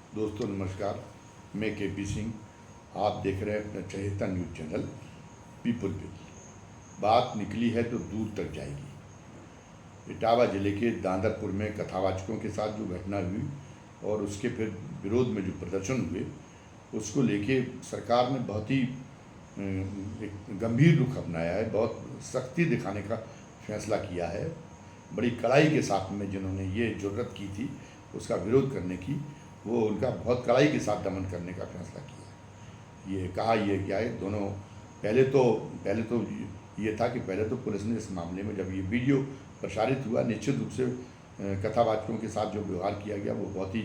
दोस्तों नमस्कार। मैं केपी सिंह। आप देख रहे हैं अपना चहेता न्यूज़ चैनल पीपल पे। बात निकली है तो दूर तक जाएगी। इटावा जिले के दांदरपुर में कथावाचकों के साथ जो घटना हुई और उसके फिर विरोध में जो प्रदर्शन हुए, उसको लेके सरकार ने बहुत ही एक गंभीर रुख अपनाया है। बहुत सख्ती दिखाने का फैसला किया है। बड़ी कड़ाई के साथ में जिन्होंने ये जुर्रत की थी उसका विरोध करने की, वो उनका बहुत कड़ाई के साथ दमन करने का फैसला किया। ये कहा, ये क्या है, दोनों पहले तो ये था कि पहले तो पुलिस ने इस मामले में जब ये वीडियो प्रसारित हुआ, निश्चित रूप से कथावाचकों के साथ जो व्यवहार किया गया वो बहुत ही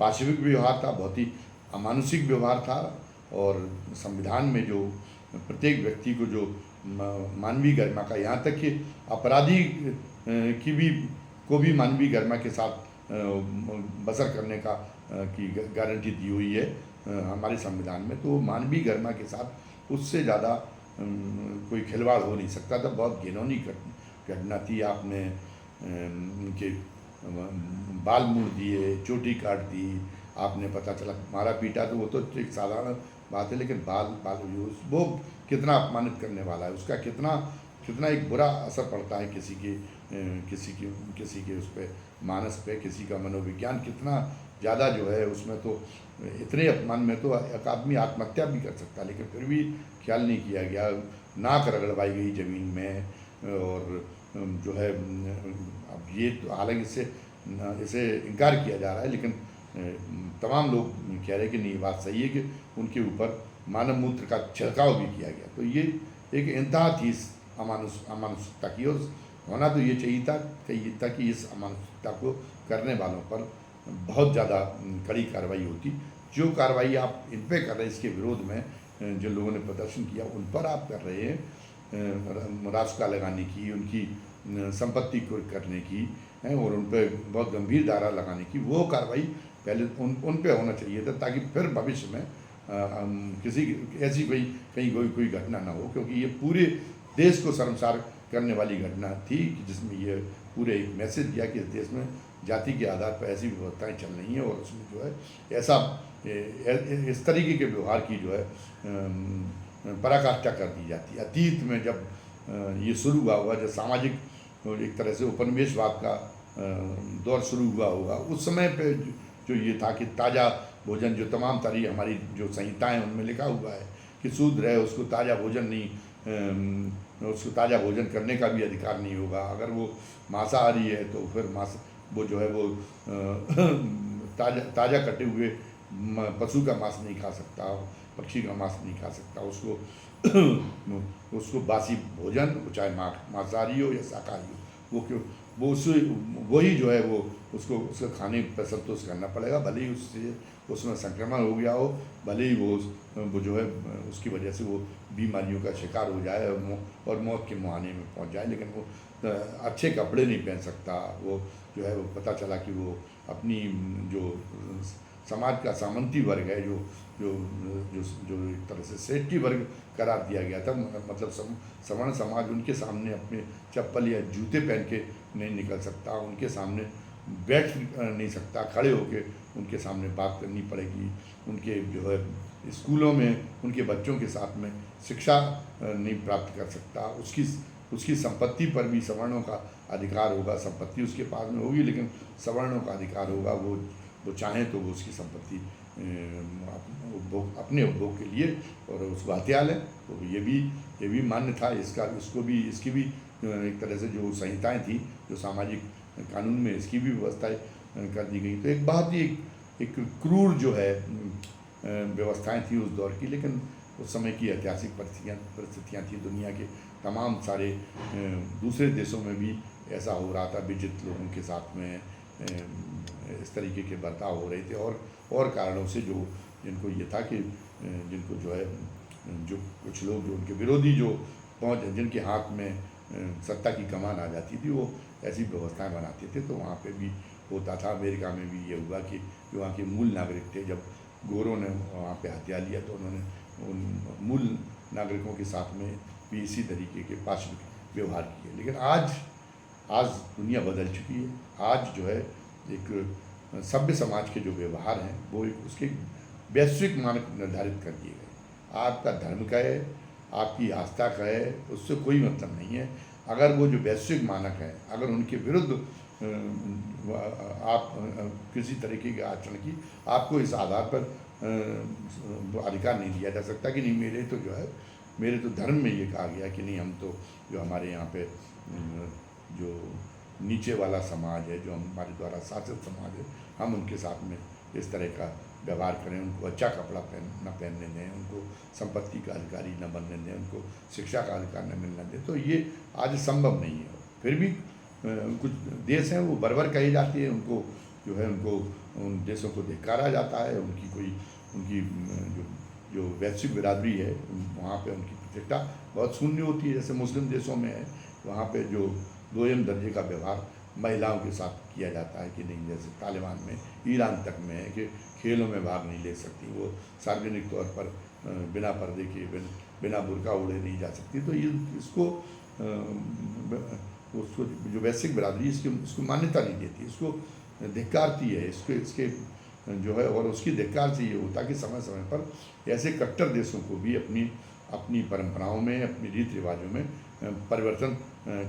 पाशविक व्यवहार था, बहुत ही अमानुषिक व्यवहार था। और संविधान में जो प्रत्येक व्यक्ति को जो मानवीय गरिमा का, यहाँ तक कि अपराधी की भी को भी मानवीय गरिमा के साथ बसर करने का की गारंटी दी हुई है हमारे संविधान में, तो मानवीय गरिमा के साथ उससे ज़्यादा कोई खिलवाड़ हो नहीं सकता था। बहुत घिनौनी घटना थी। आपने उनके बाल मुड़ दिए, चोटी काट दी, आपने पता चला मारा पीटा, तो वो तो एक साधारण बात है, लेकिन बाल बाल वो कितना अपमानित करने वाला है, उसका कितना कितना एक बुरा असर पड़ता है किसी के उस पर मानस पे, किसी का मनोविज्ञान कितना ज़्यादा जो है उसमें, तो इतने अपमान में तो एक आदमी आत्महत्या भी कर सकता है, लेकिन फिर भी ख्याल नहीं किया गया। नाक रगड़वाई गई ज़मीन में। और जो है अब ये तो हालांकि इसे इनकार किया जा रहा है, लेकिन तमाम लोग कह रहे हैं कि नहीं, बात सही है कि उनके ऊपर मानव मूत्र का छिड़काव भी किया गया। तो ये एक इंतहा थी इस अमानुषिकता की, और होना तो ये चाहिए था कि इस अमानुषिकता को करने वालों पर बहुत ज़्यादा कड़ी कार्रवाई होती। जो कार्रवाई आप इन पे कर रहे हैं, इसके विरोध में जो लोगों ने प्रदर्शन किया उन पर आप कर रहे हैं रासुका लगाने की, उनकी संपत्ति को करने की और उन पर बहुत गंभीर धारा लगाने की, वो कार्रवाई पहले उन पे होना चाहिए था, ताकि फिर भविष्य में किसी ऐसी कहीं कोई घटना ना हो। क्योंकि ये पूरे देश को शर्मसार करने वाली घटना थी, जिसमें ये पूरे एक मैसेज दिया कि इस देश में जाति के आधार पर ऐसी व्यवस्थाएं चल रही हैं और उसमें जो है ऐसा इस तरीके के व्यवहार की जो है पराकाष्ठा कर दी जाती है। अतीत में जब ये शुरू हुआ जब सामाजिक एक तरह से उपनिवेशवाद का दौर शुरू हुआ होगा, उस समय पे जो ये था कि ताज़ा भोजन, जो तमाम सारी हमारी जो संहिताएं उनमें लिखा हुआ है कि शूद्र है उसको ताज़ा भोजन नहीं, उसको ताज़ा भोजन करने का भी अधिकार नहीं होगा। अगर वो मांसाहारी है तो फिर वो जो है वो ताज़ा कटे हुए पशु का मांस नहीं खा सकता, पक्षी का मांस नहीं खा सकता। उसको बासी भोजन, चाहे मांसाहारी हो या शाकाहारी हो, वो वही जो है वो उसको खाने पर संतोष करना पड़ेगा, भले ही उसमें संक्रमण हो गया हो, भले ही वो जो है उसकी वजह से वो बीमारियों का शिकार हो जाए और मौत के मुहाने में पहुंच जाए, लेकिन वो अच्छे कपड़े नहीं पहन सकता। वो जो है वो पता चला कि वो अपनी जो समाज का सामंती वर्ग है, जो जो जो जो एक तरह से श्रेष्ठी वर्ग करार दिया गया था, मतलब सवर्ण समाज, उनके सामने अपने चप्पल या जूते पहन के नहीं निकल सकता, उनके सामने बैठ नहीं सकता, खड़े होके उनके सामने बात करनी पड़ेगी। उनके जो है स्कूलों में उनके बच्चों के साथ में शिक्षा नहीं प्राप्त कर सकता। उसकी संपत्ति पर भी सवर्णों का अधिकार होगा। संपत्ति उसके पास में होगी, लेकिन सवर्णों का अधिकार होगा। वो चाहें तो वो उसकी संपत्ति अपने उपभोग के लिए और उसको हथिया लें। तो ये भी मान्य था। इसकी भी एक तरह से जो संहिताएं थी, जो सामाजिक कानून में, इसकी भी व्यवस्थाएं कर दी गई। तो एक बहुत ही एक क्रूर जो है व्यवस्थाएं थी उस दौर की, लेकिन उस समय की ऐतिहासिक परिस्थितियाँ थी। दुनिया के तमाम सारे दूसरे देशों में भी ऐसा हो रहा था, विजित लोगों के साथ में इस तरीके के बर्ताव हो रहे थे। और कारणों से जो जिनको ये था कि जिनको जो है जो कुछ लोग जो उनके विरोधी जो जिनके हाथ में सत्ता की कमान आ जाती थी, वो ऐसी व्यवस्थाएं बनाते थे। तो वहाँ पे भी होता था। अमेरिका में भी ये हुआ कि जो वहाँ के मूल नागरिक थे, जब गोरों ने वहाँ पे हथिया लिया तो उन्होंने उन मूल नागरिकों के साथ में भी इसी तरीके के पाशविक व्यवहार किए। लेकिन आज दुनिया बदल चुकी है। आज जो है एक सभ्य समाज के जो व्यवहार हैं वो एक उसके वैश्विक मानक निर्धारित कर दिए गए। आपका धर्म का है, आपकी आस्था का है, उससे कोई मतलब नहीं है। अगर वो जो वैश्विक मानक है, अगर उनके विरुद्ध आप किसी तरीके के आचरण की, आपको इस आधार पर अधिकार नहीं दिया जा सकता कि नहीं मेरे तो जो है, मेरे तो धर्म में ये कहा गया कि नहीं, हम तो जो हमारे यहाँ पे जो नीचे वाला समाज है, जो हमारे द्वारा शासित समाज है, हम उनके साथ में इस तरह का व्यवहार करें, उनको अच्छा कपड़ा न पहनने दें, उनको संपत्ति का अधिकारी न बनने दें, उनको शिक्षा का अधिकार न मिलने दें। तो ये आज संभव नहीं है। फिर भी कुछ देश हैं वो बर्बर कही जाती है, उनको जो है उनको उन देशों को धिक्कारा जाता है, उनकी कोई उनकी जो वैश्विक बिरादरी है वहाँ पे उनकी प्रतिष्ठा बहुत शून्य होती है। जैसे मुस्लिम देशों में है, वहाँ पे जो दोयम दर्जे का व्यवहार महिलाओं के साथ किया जाता है कि नहीं, जैसे तालिबान में, ईरान तक में है कि खेलों में भाग नहीं ले सकती, वो सार्वजनिक तौर पर बिना पर्दे के बिना बुर्का ओढ़े नहीं जा सकती। तो ये इसको उसको जो वैश्विक बिरादरी इसको मान्यता नहीं देती, इसको धिक्कारती है, इसके जो है। और उसकी धिक्कार से ये होता कि समय समय पर ऐसे कट्टर देशों को भी अपनी परंपराओं में, अपनी रीति रिवाजों में परिवर्तन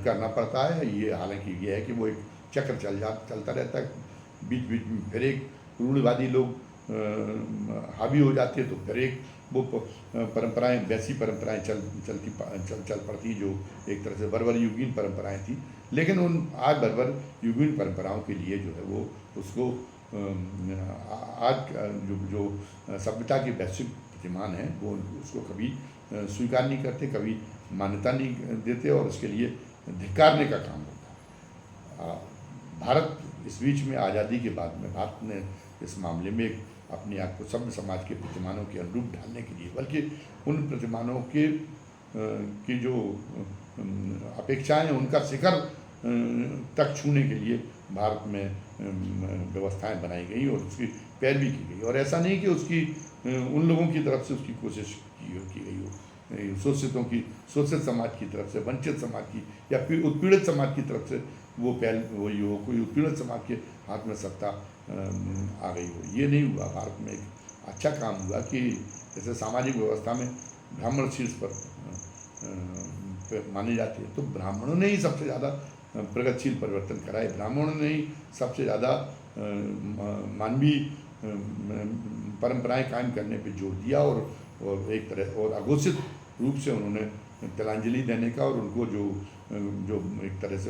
करना पड़ता है। ये हालांकि ये है कि वो एक चक्र चलता रहता है, बीच बीच में फिर एक रूढ़िवादी लोग हावी हो जाते हैं, तो फिर एक वो परंपराएं, वैसी परंपराएं चल पड़ती, जो एक तरह से बर्बर युगीन परंपराएं थी। लेकिन उन आज बर्बर युगीन परंपराओं के लिए जो है वो उसको आज जो सभ्यता के वैश्विक प्रतिमान हैं वो उसको कभी स्वीकार नहीं करते, कभी मान्यता नहीं देते और उसके लिए धिक्कारने का काम होता है। भारत इस बीच में आज़ादी के बाद में भारत ने इस मामले में अपने आप को सभ्य समाज के प्रतिमानों के अनुरूप ढालने के लिए, बल्कि उन प्रतिमानों की जो अपेक्षाएं उनका शिखर तक छूने के लिए भारत में व्यवस्थाएं बनाई गई और उसकी पैरवी की गई। और ऐसा नहीं कि उसकी उन लोगों की तरफ से उसकी कोशिश की गई हो, शोषित समाज की तरफ से, वंचित समाज की या फिर उत्पीड़ित समाज की तरफ से वो वही हो, कोई उत्पीड़ित समाज के हाथ में सत्ता आ गई हो, ये नहीं हुआ। भारत में एक अच्छा काम हुआ कि जैसे सामाजिक व्यवस्था में ब्राह्मण शीर्ष पर माने जाते हैं, तो ब्राह्मणों ने ही सबसे ज़्यादा प्रगतिशील परिवर्तन कराए, ब्राह्मणों ने ही सबसे ज़्यादा मानवीय परंपराएं कायम करने पे जोर दिया और एक तरह और अघोषित रूप से उन्होंने तिलांजलि देने का और उनको जो एक तरह से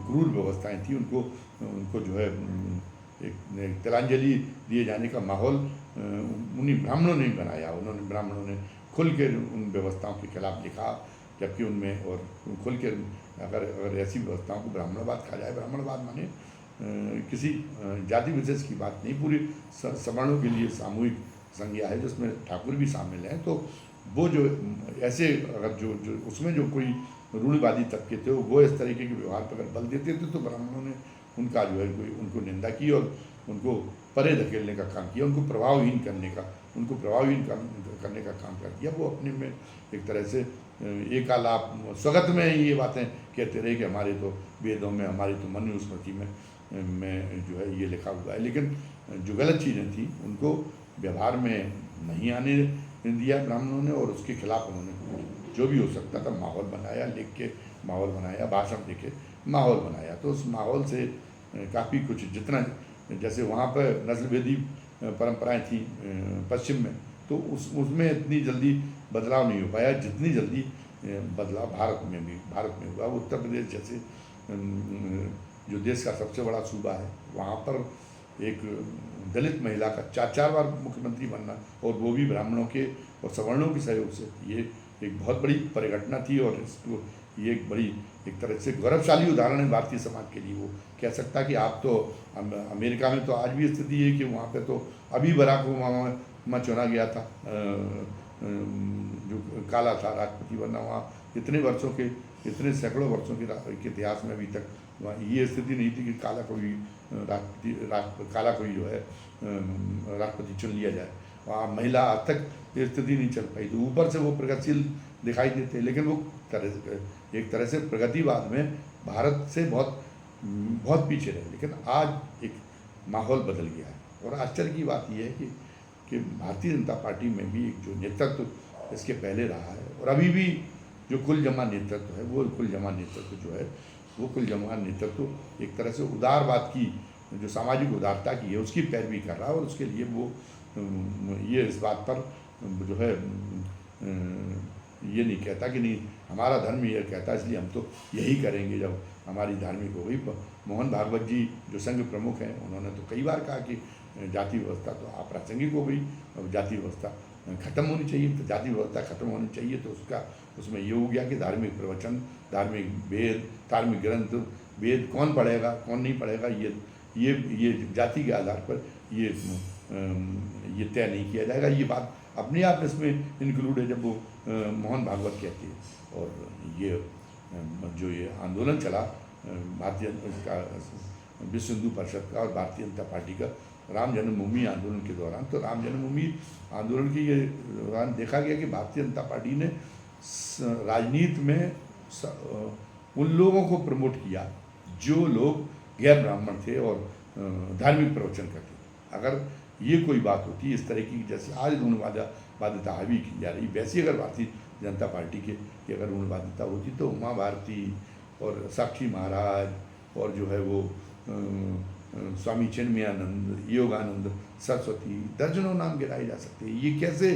क्रूर व्यवस्थाएं थी उनको जो है एक तिलांजलि दिए जाने का माहौल उन्हीं ब्राह्मणों ने बनाया। ब्राह्मणों ने खुल के उन व्यवस्थाओं के खिलाफ लिखा, जबकि उनमें और खुल के अगर ऐसी व्यवस्थाओं को ब्राह्मणवाद कहा जाए, ब्राह्मणवाद माने किसी जाति विशेष की बात नहीं, पूरी सवर्णों के लिए सामूहिक संज्ञा है जिसमें ठाकुर भी शामिल हैं। तो वो जो ऐसे अगर जो उसमें जो कोई रूढ़िवादी तबके थे वो इस तरीके के व्यवहार पर अगर बल देते थे, तो ब्राह्मणों ने उनका जो है उनको निंदा की और उनको परे धकेलने का काम किया, उनको प्रभावहीन करने का काम कर दिया। वो अपने में एक तरह से एक आलाप स्वगत में ये बातें कहते रहे कि हमारे तो वेदों में, हमारी तो मनुस्मृति में जो है ये लिखा हुआ है। लेकिन जो गलत चीज़ें थी उनको व्यवहार में नहीं आने दिया ब्राह्मणों ने, और उसके खिलाफ उन्होंने जो भी हो सकता था माहौल बनाया, लिख के माहौल बनाया, भाषण देके माहौल बनाया। तो उस माहौल से काफ़ी कुछ, जितना जैसे वहाँ पर नस्लभेदी परंपराएं थी पश्चिम में, तो उसमें इतनी जल्दी बदलाव नहीं हो पाया जितनी जल्दी बदलाव भारत में हुआ। उत्तर प्रदेश जैसे जो देश का सबसे बड़ा सूबा है, वहाँ पर एक दलित महिला का 4 बार मुख्यमंत्री बनना, और वो भी ब्राह्मणों के और सवर्णों के सहयोग से, ये एक बहुत बड़ी परिघटना थी। और इसको ये एक बड़ी एक तरह से गौरवशाली उदाहरण है भारतीय समाज के लिए। वो कह सकता कि आप तो अमेरिका में तो आज भी स्थिति है कि वहाँ पे तो अभी बराक ओबामा चुना गया था जो काला था राष्ट्रपति बनना, वहाँ इतने सैकड़ों वर्षों के इतिहास में अभी तक वहाँ ये स्थिति नहीं थी कि काला कोई जो है राष्ट्रपति चुन लिया जाए। वहाँ महिला आज तक ये स्थिति नहीं चल पाई। तो ऊपर से वो प्रगतिशील दिखाई देते, लेकिन वो एक तरह से प्रगतिवाद में भारत से बहुत पीछे रहे। लेकिन आज एक माहौल बदल गया है। और आश्चर्य की बात यह है कि भारतीय जनता पार्टी में भी एक जो नेतृत्व इसके पहले रहा है और अभी भी जो कुल जमा नेतृत्व है, वो कुल जमा नेतृत्व जो है वो कुल जमा नेतृत्व एक तरह से उदारवाद की, जो सामाजिक उदारता की है, उसकी पैरवी कर रहा है। और उसके लिए वो ये इस बात पर जो है ये नहीं कहता कि नहीं हमारा धर्म ये कहता है इसलिए हम तो यही करेंगे जब हमारी धार्मिक हो गई। मोहन भागवत जी जो संघ प्रमुख हैं, उन्होंने तो कई बार कहा कि जाति व्यवस्था तो अप्रासंगिक हो गई, अब जाति व्यवस्था खत्म होनी चाहिए। तो जाति व्यवस्था खत्म होनी चाहिए तो उसमें ये हो गया कि धार्मिक प्रवचन, धार्मिक वेद, धार्मिक ग्रंथ, वेद कौन पढ़ेगा कौन नहीं पढ़ेगा, ये जाति के आधार पर ये तय नहीं किया जाएगा। ये बात अपने आप इसमें इंक्लूड है जब वो मोहन भागवत कहते हैं। और ये जो ये आंदोलन चला भारतीय का विश्व हिंदू परिषद का और भारतीय जनता पार्टी का राम जन्मभूमि आंदोलन के दौरान, तो राम जन्मभूमि आंदोलन के ये दौरान देखा गया कि भारतीय जनता पार्टी ने राजनीति में उन लोगों को प्रमोट किया जो लोग गैर ब्राह्मण थे और धार्मिक प्रवचन करते थे। अगर ये कोई बात होती है इस तरह की, जैसे आज रूढ़वादिता हावी की जा रही, वैसी अगर भारतीय जनता पार्टी की अगर रूढ़वादिता होती तो उमा भारती और साक्षी महाराज और जो है वो स्वामी चिन्मयानंद, योगानंद, सरस्वती, दर्जनों नाम गिनाए जा सकते हैं। ये कैसे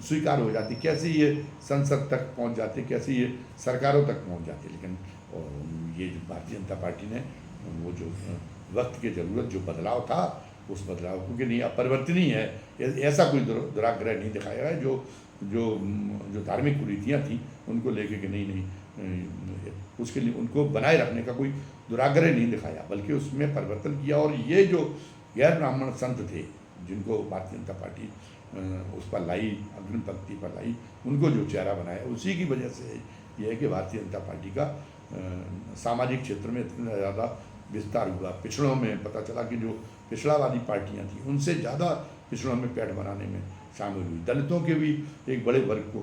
स्वीकार हो जाती, कैसे ये संसद तक पहुंच जाते, कैसे ये सरकारों तक पहुंच जाते। लेकिन और ये जो भारतीय जनता पार्टी ने वो जो वक्त की ज़रूरत जो बदलाव था, उस बदलाव को कि नहीं अपरिवर्तनीय है, ऐसा कोई दुराग्रह नहीं दिखाया है। जो धार्मिक कुरीतियाँ थी उनको लेके कि नहीं उसके लिए उनको बनाए रखने का कोई दुराग्रह नहीं दिखाया, बल्कि उसमें परिवर्तन किया। और ये जो गैर ब्राह्मण संत थे जिनको भारतीय जनता पार्टी उस पर लाई, अग्रिम पंक्ति पर लाई, उनको जो चेहरा बनाया, उसी की वजह से यह है कि भारतीय जनता पार्टी का सामाजिक क्षेत्र में इतना ज़्यादा विस्तार हुआ। पिछड़ों में पता चला कि जो पिछड़ावादी पार्टियां थी उनसे ज़्यादा पिछड़ों में पेट बनाने में शामिल हुई। दलितों के भी एक बड़े वर्ग को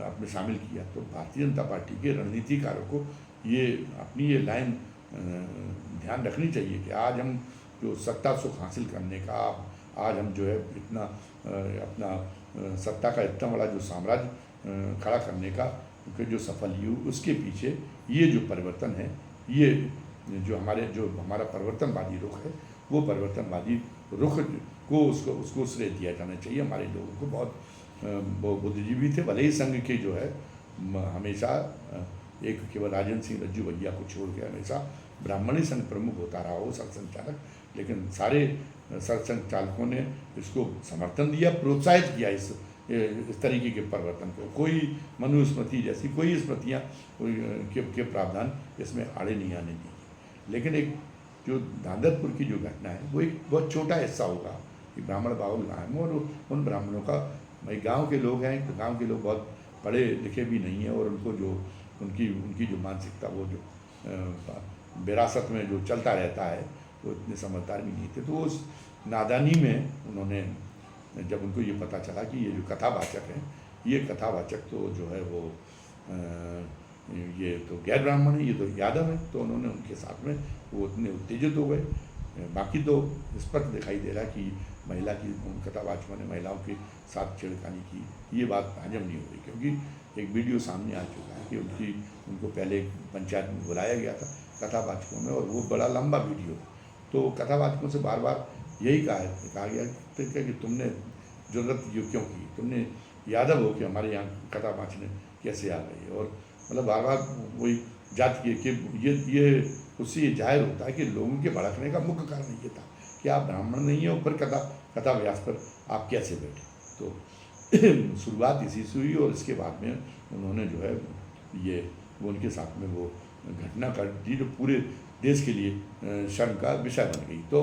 आपने शामिल किया। तो भारतीय जनता पार्टी के रणनीतिकारों को ये अपनी ये लाइन ध्यान रखनी चाहिए कि आज हम जो सत्ता सुख हासिल करने का, आज हम जो है इतना अपना सत्ता का इतना बड़ा जो साम्राज्य खड़ा करने का जो सफल हुई, उसके पीछे ये जो परिवर्तन है, ये जो हमारा परिवर्तनवादी रुख है, वो परिवर्तनवादी रुख को उसको श्रेय दिया जाना चाहिए। हमारे लोगों को बहुत बुद्धिजीवी थे, भले ही संघ के जो है हमेशा एक केवल राजेंद्र सिंह रज्जू भैया को छोड़ के हमेशा ब्राह्मणी संघ प्रमुख होता रहा हो सरसंचालक, लेकिन सारे सरसंचालकों ने इसको समर्थन दिया, प्रोत्साहित किया इस तरीके के परिवर्तन को। कोई मनुस्मृति जैसी कोई स्मृतियाँ के प्रावधान इसमें आड़े नहीं आने दी। लेकिन एक जो धांधरपुर की जो घटना है वो एक बहुत छोटा हिस्सा होगा कि ब्राह्मण बाहुल गाँव में, और उन ब्राह्मणों का भाई गांव के लोग हैं, तो गांव के लोग बहुत पढ़े लिखे भी नहीं हैं, और उनको जो उनकी जो मानसिकता वो जो विरासत में जो चलता रहता है, तो इतने समझदार भी नहीं थे। तो उस नादानी में उन्होंने जब उनको ये पता चला कि ये जो कथावाचक हैं, ये कथावाचक तो जो है वो ये तो गैर ब्राह्मण है, ये तो यादव है, तो उन्होंने उनके साथ में वो उतने उत्तेजित हो गए। बाकी तो स्पष्ट दिखाई दे रहा कि महिला की कथावाचकों ने महिलाओं के साथ छेड़खानी की, ये बात हजम नहीं हो रही, क्योंकि एक वीडियो सामने आ चुका है कि उनको पहले पंचायत में बुलाया गया था कथावाचकों में, और वो बड़ा लंबा वीडियो। तो कथावाचकों से बार बार यही कहा गया कि तुमने जरूरत ये क्यों की, तुमने यादव हो कि हमारे यहाँ कथा वाचने कैसे आ गई, और मतलब बार बार वही जाति के कि ये उससे ये जाहिर होता है कि लोगों के भड़कने का मुख्य कारण ये था कि आप ब्राह्मण नहीं है, ऊपर कथा व्यास पर आप कैसे बैठे। तो शुरुआत इसी से हुई, और इसके बाद में उन्होंने जो है ये वो उनके साथ में वो घटना घटी जो पूरे देश के लिए शर्म का विषय बन गई। तो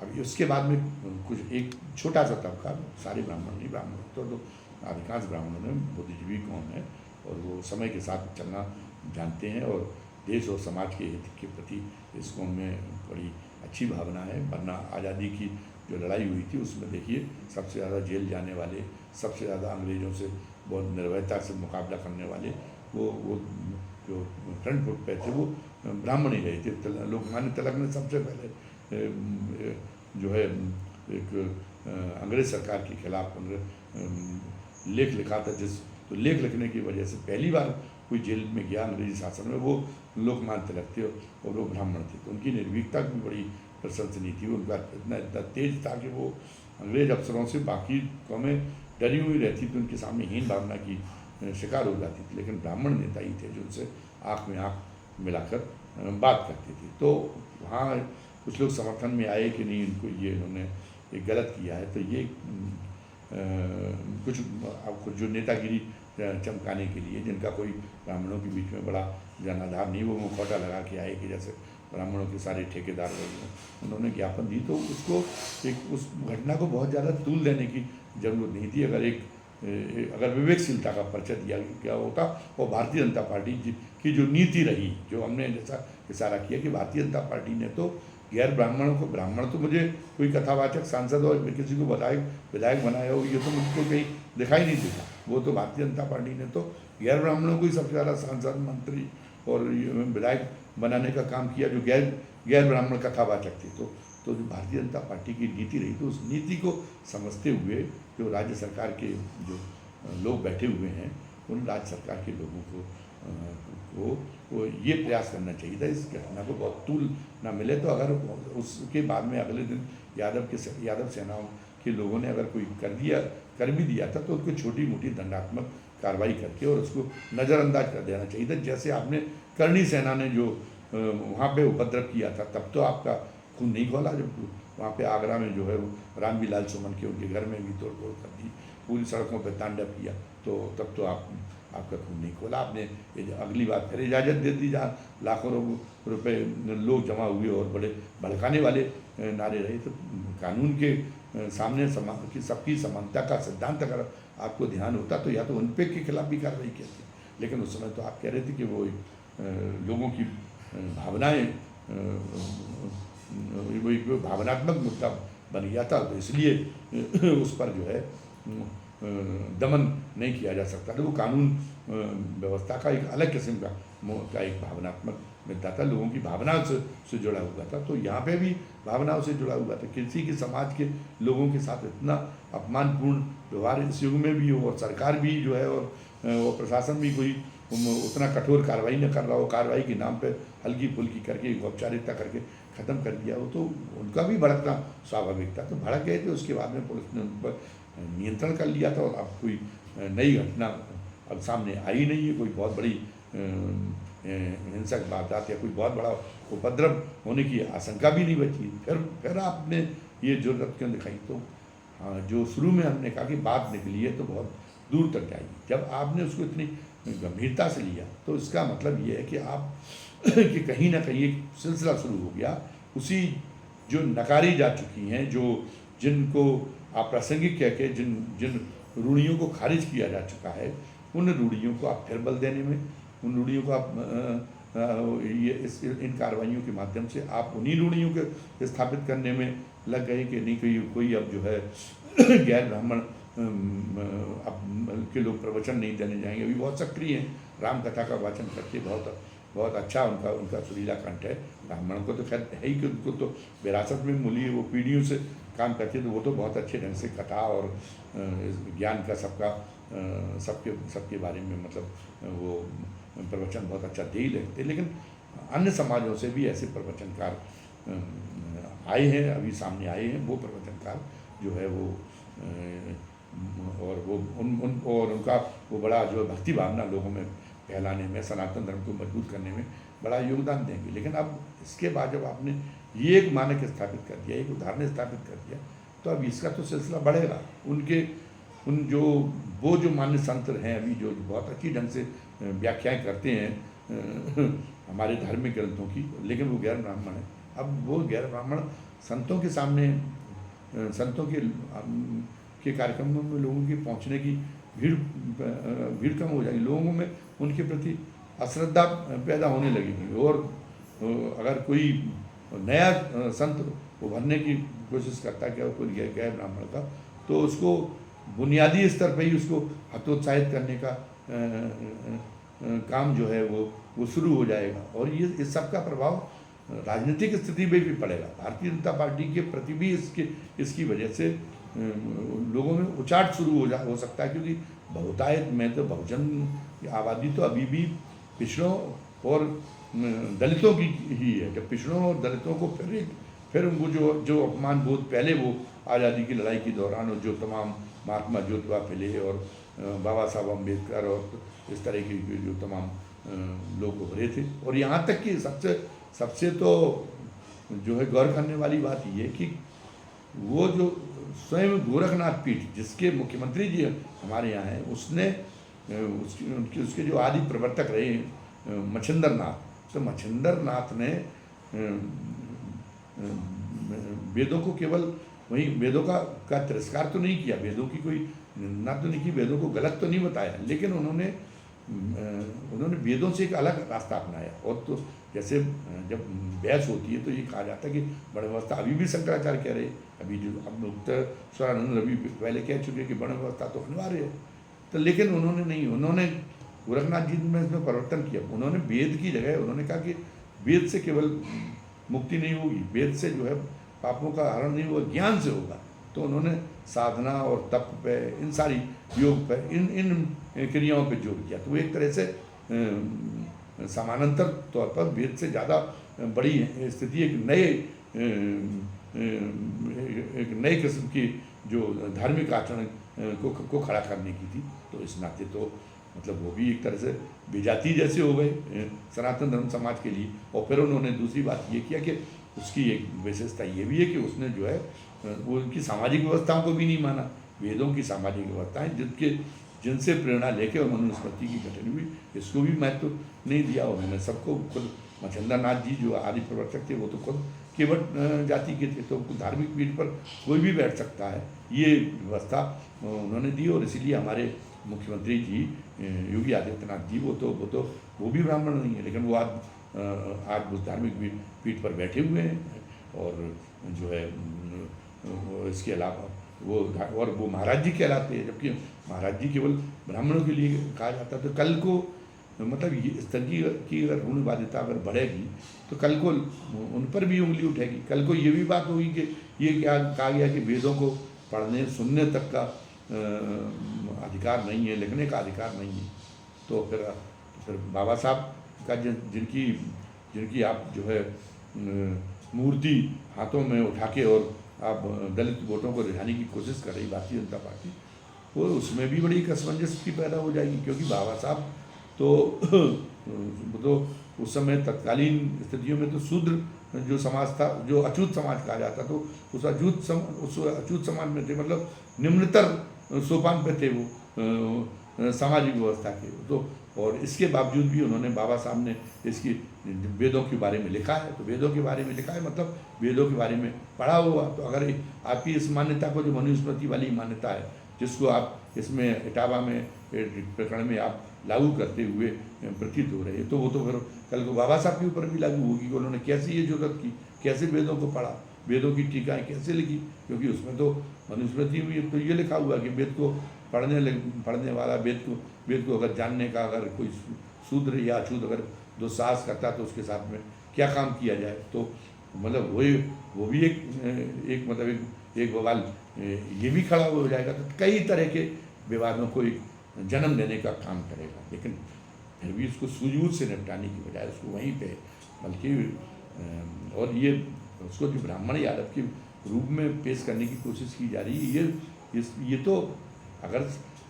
अब उसके बाद में कुछ एक छोटा सा तबका, सारे ब्राह्मण नहीं, ब्राह्मण तो अधिकांश ब्राह्मणों में बुद्धिजीवी कौन है, और वो समय के साथ चलना जानते हैं, और देश और समाज के हित के प्रति इस कौम में बड़ी अच्छी भावना है। वरना आज़ादी की जो लड़ाई हुई थी उसमें देखिए सबसे ज़्यादा जेल जाने वाले, सबसे ज़्यादा अंग्रेज़ों से बहुत निर्भयता से मुकाबला करने वाले वो जो फ्रंट फुट पे थे वो ब्राह्मण ही रहे थे। लोकमान्य तिलक ने सबसे पहले जो है एक अंग्रेज सरकार के खिलाफ लेख लिखा था, तो लेख लिखने की वजह से पहली बार कोई जेल में गया अंग्रेजी शासन में, वो लोकमान्य तिलक थे और वो ब्राह्मण थे। तो उनकी निर्भीकता भी बड़ी प्रशंसनीय थी। उनका इतना इतना तेज था कि वो अंग्रेज अफसरों से बाकी कौमें डरी हुई रहती थी, उनके सामने हीन भावना की शिकार हो जाती थी, लेकिन ब्राह्मण नेता ही थे जो उनसे आँख में आँख मिलाकर बात करते थे। तो वहाँ कुछ लोग समर्थन में आए कि नहीं, इनको ये इन्होंने एक गलत किया है। तो ये कुछ जो नेतागिरी चमकाने के लिए, जिनका कोई ब्राह्मणों के बीच में बड़ा जनाधार नहीं, वो मुखौटा लगा के आए कि जैसे ब्राह्मणों के सारे ठेकेदार उन्होंने ज्ञापन दी, तो उसको एक उस घटना को बहुत ज़्यादा तूल देने की जरूरत नहीं थी। अगर विवेकशीलता का परिचय दिया क्या होता, और भारतीय जनता पार्टी की जो नीति रही, जो हमने जैसा इशारा किया कि भारतीय जनता पार्टी ने तो गैर ब्राह्मणों को, ब्राह्मण तो मुझे कोई कथावाचक सांसद और किसी को विधायक बनाया हो, ये तो मुझको कहीं दिखाई नहीं देता। वो तो भारतीय जनता पार्टी ने तो गैर ब्राह्मणों को ही सबसे ज़्यादा सांसद, मंत्री और विधायक बनाने का काम किया, जो गैर ब्राह्मण कथावाचक थे। तो जो भारतीय जनता पार्टी की नीति रही, तो उस नीति को समझते हुए जो राज्य सरकार के जो लोग बैठे हुए हैं, उन राज्य सरकार के लोगों को ये प्रयास करना चाहिए था इस घटना को बहुत तूल ना मिले। तो अगर उसके बाद में अगले दिन यादव सेनाओं के लोगों ने अगर कोई कर भी दिया था, तो उसको छोटी मोटी दंडात्मक कार्रवाई करके और उसको नज़रअंदाज कर देना चाहिए था। जैसे आपने करणी सेना ने जो वहाँ पे उपद्रव किया था, तब तो आपका खून नहीं खोला। जब वहाँ पे आगरा में जो है वो रामविलाल सुमन के उनके घर में भी तोड़फोड़ कर दी, पूरी सड़कों पर तांडव किया, तो तब तो आपका खून नहीं खोला। आपने अगली बार फिर इजाज़त दे दी, जहाँ लाखों रुपए लोग जमा हुए और बड़े भड़काने वाले नारे रहे। तो कानून के सामने सबकी समानता का सिद्धांत अगर आपको ध्यान होता, तो या तो उन पे के खिलाफ भी कार्रवाई करते, लेकिन उस समय तो आप कह रहे थे कि वो लोगों की भावनाएं, वो एक भावनात्मक मुद्दा बन गया था, तो इसलिए उस पर जो है दमन नहीं किया जा सकता था। वो कानून व्यवस्था का एक अलग किस्म का एक भावनात्मक मुद्दा था, लोगों की भावनाओं से जुड़ा हुआ था। तो यहाँ पे भी भावनाओं से जुड़ा हुआ था। किसी के समाज के लोगों के साथ इतना अपमानपूर्ण व्यवहार इस युग में भी हो, और सरकार भी जो है और प्रशासन भी कोई उतना कठोर कार्रवाई न कर रहा हो, कार्रवाई के नाम पे हल्की फुल्की करके औपचारिकता करके ख़त्म कर दिया हो, तो उनका भी भड़कना स्वाभाविक था। तो भड़क गए थे, उसके बाद में पुलिस ने उन पर नियंत्रण कर लिया था। और अब कोई नई घटना अब सामने आई नहीं है, कोई बहुत बड़ी हिंसक वारदात या कोई बहुत बड़ा उपद्रव होने की आशंका भी नहीं बची। फिर आपने ये जुर्रत क्यों दिखाई? तो हाँ, जो शुरू में हमने कहा कि बात निकली है तो बहुत दूर तक जाएगी। जब आपने उसको इतनी गंभीरता से लिया, तो इसका मतलब ये है कि आप कि कहीं ना कहीं एक सिलसिला शुरू हो गया। उसी जो नकारी जा चुकी हैं, जिनको अप्रासंगिक कह के जिन रूढ़ियों को खारिज किया जा चुका है, उन रूढ़ियों को आप फिर बल देने में, उन रूढ़ियों को आप इन कार्रवाइयों के माध्यम से आप उन्हीं रूढ़ियों को स्थापित करने में लग गए कि नहीं कोई अब जो है गैर ब्राह्मण अब के लोग प्रवचन नहीं देने जाएंगे। अभी बहुत सक्रिय हैं, राम कथा का वाचन करके बहुत अच्छा उनका सुरीला कंठ है। ब्राह्मणों को तो खैर है ही कि उनको तो विरासत में मिली है, वो पीढ़ियों से काम करते, तो वो तो बहुत अच्छे ढंग से कथा और ज्ञान का सबके बारे में मतलब वो प्रवचन बहुत अच्छा दे ही लेते। लेकिन अन्य समाजों से भी ऐसे प्रवचनकार आए हैं, अभी सामने आए हैं। वो प्रवचनकार जो है वो और वो और उनका वो बड़ा जो भक्ति भावना लोगों में फैलाने में, सनातन धर्म को मजबूत करने में बड़ा योगदान देंगे। लेकिन अब इसके बाद जब आपने ये एक मानक स्थापित कर दिया, एक उदाहरण स्थापित कर दिया, तो अब इसका तो सिलसिला बढ़ेगा। वो जो मान्य संत हैं अभी, जो बहुत अच्छी ढंग से व्याख्याएं करते हैं हमारे धार्मिक ग्रंथों की, लेकिन वो गैर ब्राह्मण है। अब वो गैर ब्राह्मण संतों के सामने, संतों के कार्यक्रमों में लोगों की पहुंचने की भीड़ कम हो जाएगी, लोगों में उनके प्रति अश्रद्धा पैदा होने लगेगी। और अगर कोई नया संत उभरने की कोशिश करता है क्या कोई गैर ब्राह्मण का, तो उसको बुनियादी स्तर पर ही उसको हतोत्साहित करने का काम जो है वो शुरू हो जाएगा। और ये इस सब का प्रभाव राजनीतिक स्थिति में भी पड़ेगा। भारतीय जनता पार्टी के प्रति भी इसकी वजह से लोगों में उचाट शुरू हो सकता है, क्योंकि बहुतायत में तो बहुजन की आबादी तो अभी भी पिछड़ों और दलितों की ही है। जब पिछड़ों और दलितों को फिर उनको जो अपमान बोध पहले वो आज़ादी की लड़ाई के दौरान और जो तमाम महात्मा ज्योतिबा फुले और बाबा साहब अम्बेडकर और इस तरह की जो तमाम लोग उभरे थे, और यहाँ तक कि सबसे तो जो है गौर करने वाली बात ये है कि वो जो स्वयं गोरखनाथ पीठ जिसके मुख्यमंत्री जी हमारे यहाँ हैं, उसके जो आदि प्रवर्तक रहे मच्छिंद्र नाथ, तो मच्छिंद्र नाथ ने वेदों को केवल वही वेदों का तिरस्कार तो नहीं किया, वेदों की कोई निंदा तो नहीं की, वेदों को गलत तो नहीं बताया, लेकिन उन्होंने वेदों से एक अलग रास्ता अपनाया। और तो जैसे जब बहस होती है तो ये कहा जाता है कि वर्ण व्यवस्था, अभी भी शंकराचार्य कह रहे, अभी जो अब स्वरानंद रवि पहले कह चुके कि वर्ण व्यवस्था तो अनिवार्य है, तो लेकिन उन्होंने गोरखनाथ जी में इसमें परिवर्तन किया। उन्होंने वेद की जगह उन्होंने कहा कि वेद से केवल मुक्ति नहीं होगी, वेद से जो है पापों का हरण नहीं होगा, ज्ञान से होगा। तो उन्होंने साधना और तप पे, इन सारी योग पे, इन क्रियाओं पे जोर किया। तो वो एक तरह से समानांतर तौर पर वेद से ज़्यादा बड़ी स्थिति एक नए किस्म की जो धार्मिक आचरण को खड़ा करने की थी। तो इस नाते तो मतलब वो भी एक तरह से विजातीय जैसे हो गए सनातन धर्म समाज के लिए। और फिर उन्होंने दूसरी बात ये किया कि उसकी एक विशेषता ये भी है कि उसने जो है वो उनकी सामाजिक व्यवस्थाओं को भी नहीं माना, वेदों की सामाजिक व्यवस्थाएं जिनसे प्रेरणा लेके और मनुस्मृति की गठन हुई, इसको भी महत्व नहीं दिया। उन्होंने सबको खुद मच्छिंद्र नाथ जी जो आदि प्रवर्तक थे वो तो खुद केवट जाति के थे, तो धार्मिक पीठ पर कोई भी बैठ सकता है, ये व्यवस्था उन्होंने दी। और इसीलिए हमारे मुख्यमंत्री जी योगी आदित्यनाथ जी वो भी ब्राह्मण नहीं है, लेकिन वो आज उस धार्मिक पीठ पर बैठे हुए हैं। और जो है इसके अलावा वो महाराज जी कहलाते हैं, जबकि महाराज जी केवल ब्राह्मणों के लिए कहा जाता है। तो कल को मतलब इस तरह की अगर रूढ़िवादिता अगर बढ़ेगी तो कल को उन पर भी उंगली उठेगी। कल को ये भी बात होगी कि ये क्या कहा गया कि वेदों को पढ़ने सुनने तक का अधिकार नहीं है, लिखने का अधिकार नहीं है। तो फिर बाबा साहब का जिनकी आप जो है मूर्ति हाथों में उठा के और आप दलित वोटों को रिझाने की कोशिश कर रही भारतीय जनता पार्टी, वो उसमें भी बड़ी असमंजस की पैदा हो जाएगी। क्योंकि बाबा साहब तो उस समय तत्कालीन स्थितियों में तो शूद्र जो समाज था, जो अछूत समाज कहा जाता, तो उस अछूत समाज में थे, मतलब निम्नतर सोपान पे थे वो सामाजिक व्यवस्था के। तो और इसके बावजूद भी उन्होंने बाबा साहब ने इसकी वेदों के बारे में लिखा है। तो वेदों के बारे में लिखा है मतलब वेदों के बारे में पढ़ा हुआ। तो अगर आपकी इस मान्यता को, जो मनुस्मृति वाली मान्यता है, जिसको आप इसमें इटावा में प्रकरण में आप लागू करते हुए प्रतीत हो रहे हैं, तो वो तो फिर कल को बाबा साहब के ऊपर भी लागू होगी कि उन्होंने कैसे ये जरूरत की, कैसे वेदों को पढ़ा, वेदों की टीकाएँ कैसे लिखी। क्योंकि उसमें तो मनुस्मृति में तो ये लिखा हुआ कि वेद को पढ़ने वाला, वेद को अगर जानने का अगर कोई शूद्र या अछूत अगर दुस्साहस करता तो उसके साथ में क्या काम किया जाए। तो मतलब वो भी एक मतलब एक बवाल ये भी खड़ा हो जाएगा। तो कई तरह के विवादों को एक जन्म देने का काम करेगा। लेकिन फिर भी उसको सूझबूझ से निपटाने की बजाय उसको वहीं पे बल्कि और ये उसको जो ब्राह्मण यादव के रूप में पेश करने की कोशिश की जा रही है, ये तो अगर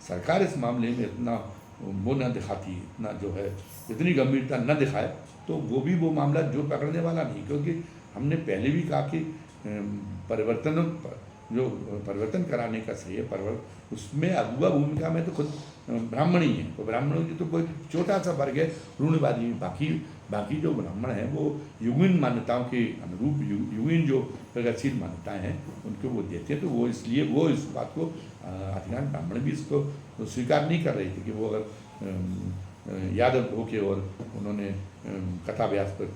सरकार इस मामले में इतना वो न दिखाती, इतना जो है इतनी गंभीरता न दिखाए, तो वो मामला जो पकड़ने वाला नहीं। क्योंकि हमने पहले भी कहा कि परिवर्तन कराने का सही है, उसमें अगुआ भूमिका में तो खुद ब्राह्मण ही है। तो ब्राह्मणों की तो कोई छोटा सा वर्ग है रूढ़िवादी में, बाकी जो ब्राह्मण हैं वो युगीन मान्यताओं के अनुरूप युगीन जो प्रगतिशील मान्यताएं हैं उनको वो देते हैं। तो वो इसलिए वो इस बात को अधिकांश ब्राह्मण भी इसको स्वीकार नहीं कर रहे थे कि वो अगर यादव होके और उन्होंने कथा व्यास पर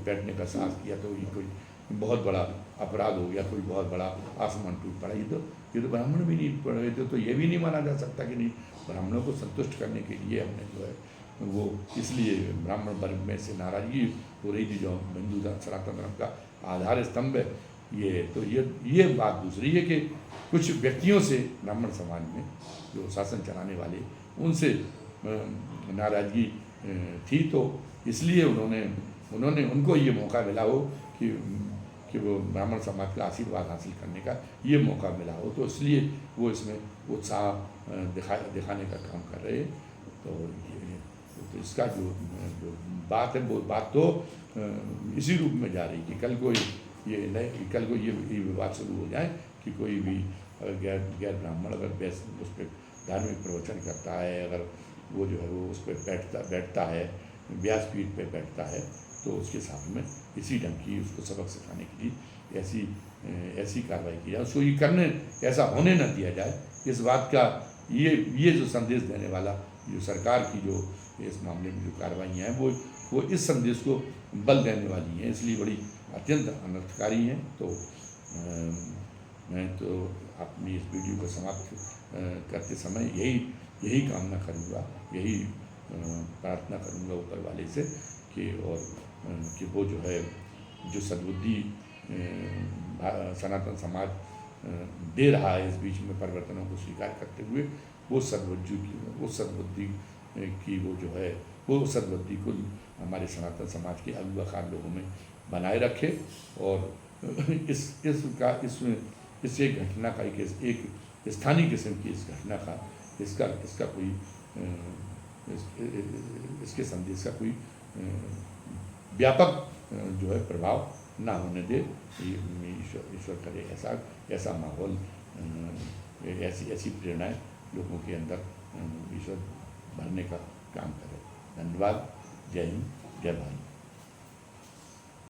बैठने का साहस किया तो ये कोई बहुत बड़ा अपराध हो गया, कोई बहुत बड़ा आसमान टूट पड़ा। ये तो ब्राह्मण भी नहीं पढ़ रहे थे। तो ये भी नहीं माना जा सकता कि नहीं, ब्राह्मणों को संतुष्ट करने के लिए हमने जो है वो इसलिए ब्राह्मण वर्ग में से नाराज़गी हो रही थी, जो हिंदू धर्म सनातन धर्म का आधार स्तंभ है। ये बात दूसरी है कि कुछ व्यक्तियों से ब्राह्मण समाज में जो शासन चलाने वाले, उनसे नाराज़गी थी, तो इसलिए उनको ये मौका मिला हो कि वो ब्राह्मण समाज का आशीर्वाद हासिल करने का ये मौका मिला हो, तो इसलिए वो इसमें उत्साह दिखाने का काम कर रहे हैं। तो इसका जो बात है, वो बात तो इसी रूप में जा रही कि कल को ये विवाद शुरू हो जाए कि कोई भी गैर ब्राह्मण अगर उस पर धार्मिक प्रवचन करता है, अगर वो जो है वो उस पर बैठता है, व्यासपीठ पे बैठता है, तो उसके साथ में इसी ढंग की उसको सबक सिखाने के लिए ऐसी कार्रवाई की जाए, उसको ये करने ऐसा होने न दिया जाए। इस बात का ये जो संदेश देने वाला जो सरकार की जो इस मामले में जो कार्रवाइयाँ हैं, वो इस संदेश को बल देने वाली हैं, इसलिए बड़ी अत्यंत अनर्थकारी हैं। तो मैं तो अपनी इस वीडियो को समाप्त करते समय यही कामना करूँगा, यही प्रार्थना करूँगा ऊपर वाले से कि वो जो है जो सद्बुद्धि सनातन समाज दे रहा है, इस बीच में परिवर्तनों को स्वीकार करते हुए वो सद्बुद्धि को हमारे सनातन समाज के अगुआकार लोगों में बनाए रखे, और इस एक घटना का एक स्थानीय किस्म की इस घटना का इसका कोई इसके संदेश का कोई व्यापक जो है प्रभाव ना होने दे। ईश्वर करे ऐसा माहौल, ऐसी प्रेरणाएं लोगों के अंदर ईश्वर भरने का काम करे। धन्यवाद। जय हिंद, जय भारत।